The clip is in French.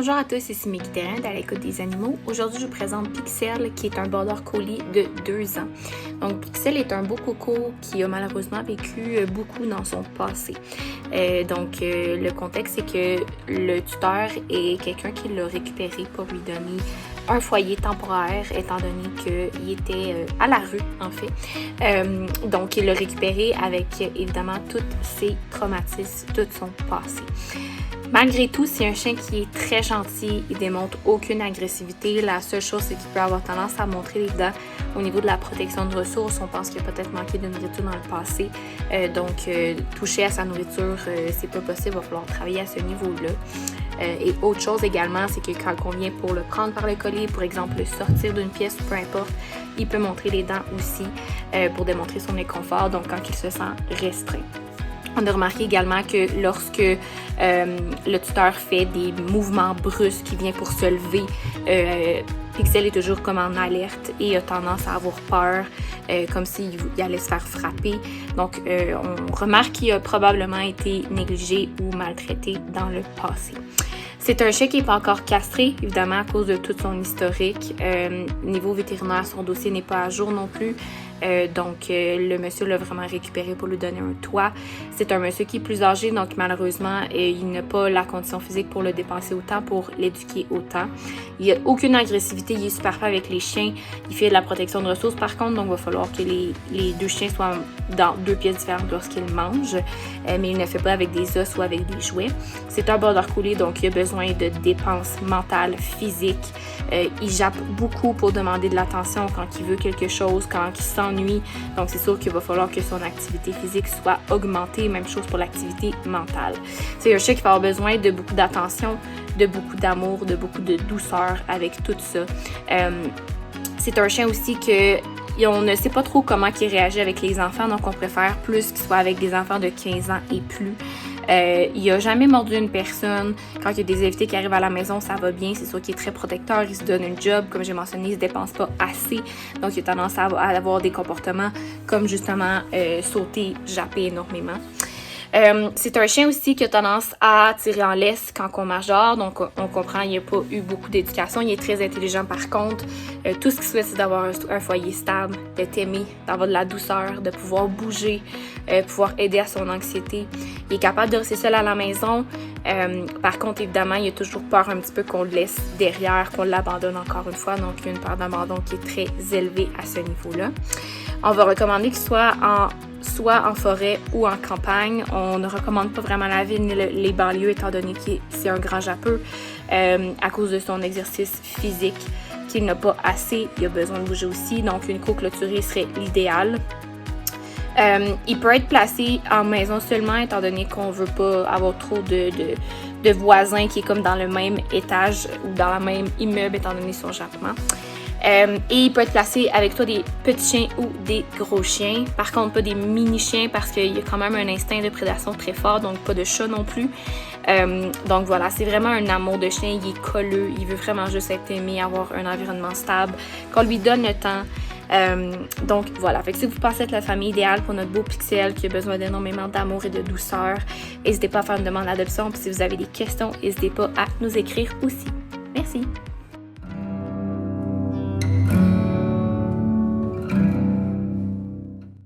Bonjour à tous, ici Miki Terrain à l'écoute des animaux. Aujourd'hui, je vous présente Pixel, qui est un border collie de 2 ans. Donc, Pixel est un beau coco qui a malheureusement vécu beaucoup dans son passé. Le contexte, c'est que le tuteur est quelqu'un qui l'a récupéré pour lui donner un foyer temporaire, étant donné qu'il était à la rue, en fait. Donc, il l'a récupéré avec, évidemment, tous ses traumatismes, tout son passé. Malgré tout, c'est un chien qui est très gentil, il démontre aucune agressivité. La seule chose, c'est qu'il peut avoir tendance à montrer les dents au niveau de la protection de ressources. On pense qu'il a peut-être manqué de nourriture dans le passé. Toucher à sa nourriture, c'est pas possible, il va falloir travailler à ce niveau-là. Et autre chose également, c'est que quand on vient pour le prendre par le collier, pour exemple le sortir d'une pièce, peu importe, il peut montrer les dents aussi pour démontrer son inconfort, donc quand il se sent restreint. On a remarqué également que lorsque le tuteur fait des mouvements brusques, qui vient pour se lever, Pixel est toujours comme en alerte et a tendance à avoir peur, comme s'il allait se faire frapper. Donc, on remarque qu'il a probablement été négligé ou maltraité dans le passé. C'est un chien qui n'est pas encore castré, évidemment, à cause de tout son historique. Niveau vétérinaire, son dossier n'est pas à jour non plus. Le monsieur l'a vraiment récupéré pour lui donner un toit. C'est un monsieur qui est plus âgé, donc malheureusement, il n'a pas la condition physique pour le dépenser autant, pour l'éduquer autant. Il n'y a aucune agressivité, il est super fin avec les chiens. Il fait de la protection de ressources par contre, donc il va falloir que les deux chiens soient dans 2 pièces différentes lorsqu'ils mangent. Mais il ne fait pas avec des os ou avec des jouets. C'est un border collie, donc il a besoin de dépenses mentales, physiques. Il jappe beaucoup pour demander de l'attention quand il veut quelque chose, quand il s'ennuie. Donc, c'est sûr qu'il va falloir que son activité physique soit augmentée. Même chose pour l'activité mentale. C'est un chien qui va avoir besoin de beaucoup d'attention, de beaucoup d'amour, de beaucoup de douceur avec tout ça. C'est un chien aussi que on ne sait pas trop comment il réagit avec les enfants, donc on préfère plus qu'il soit avec des enfants de 15 ans et plus. Il n'a jamais mordu une personne. Quand il y a des invités qui arrivent à la maison, ça va bien. C'est sûr qu'il est très protecteur. Il se donne un job. Comme j'ai mentionné, il ne se dépense pas assez. Donc, il a tendance à avoir des comportements comme justement sauter, japper énormément. C'est un chien aussi qui a tendance à tirer en laisse quand on marche dehors, donc on comprend, il n'a pas eu beaucoup d'éducation, il est très intelligent par contre. Tout ce qu'il souhaite, c'est d'avoir un foyer stable, d'être aimé, d'avoir de la douceur, de pouvoir bouger, pouvoir aider à son anxiété. Il est capable de rester seul à la maison. Par contre, évidemment, il a toujours peur un petit peu qu'on le laisse derrière, qu'on l'abandonne encore une fois, donc il y a une peur d'abandon qui est très élevée à ce niveau-là. On va recommander qu'il soit en forêt ou en campagne. On ne recommande pas vraiment la ville ni les banlieues, étant donné que c'est un grand jappeux à cause de son exercice physique qu'il n'a pas assez. Il a besoin de bouger aussi, donc une cour clôturée serait l'idéal. Il peut être placé en maison seulement, étant donné qu'on ne veut pas avoir trop de voisins qui est comme dans le même étage ou dans le même immeuble, étant donné son jappement. Et il peut être placé avec soit des petits chiens ou des gros chiens. Par contre, pas des mini-chiens parce qu'il y a quand même un instinct de prédation très fort, donc pas de chat non plus. Donc voilà, c'est vraiment un amour de chien. Il est colleux, il veut vraiment juste être aimé, avoir un environnement stable, qu'on lui donne le temps. Donc voilà, fait que si vous pensez être la famille idéale pour notre beau Pixel qui a besoin d'énormément d'amour et de douceur, n'hésitez pas à faire une demande d'adoption. Puis si vous avez des questions, n'hésitez pas à nous écrire aussi. Merci!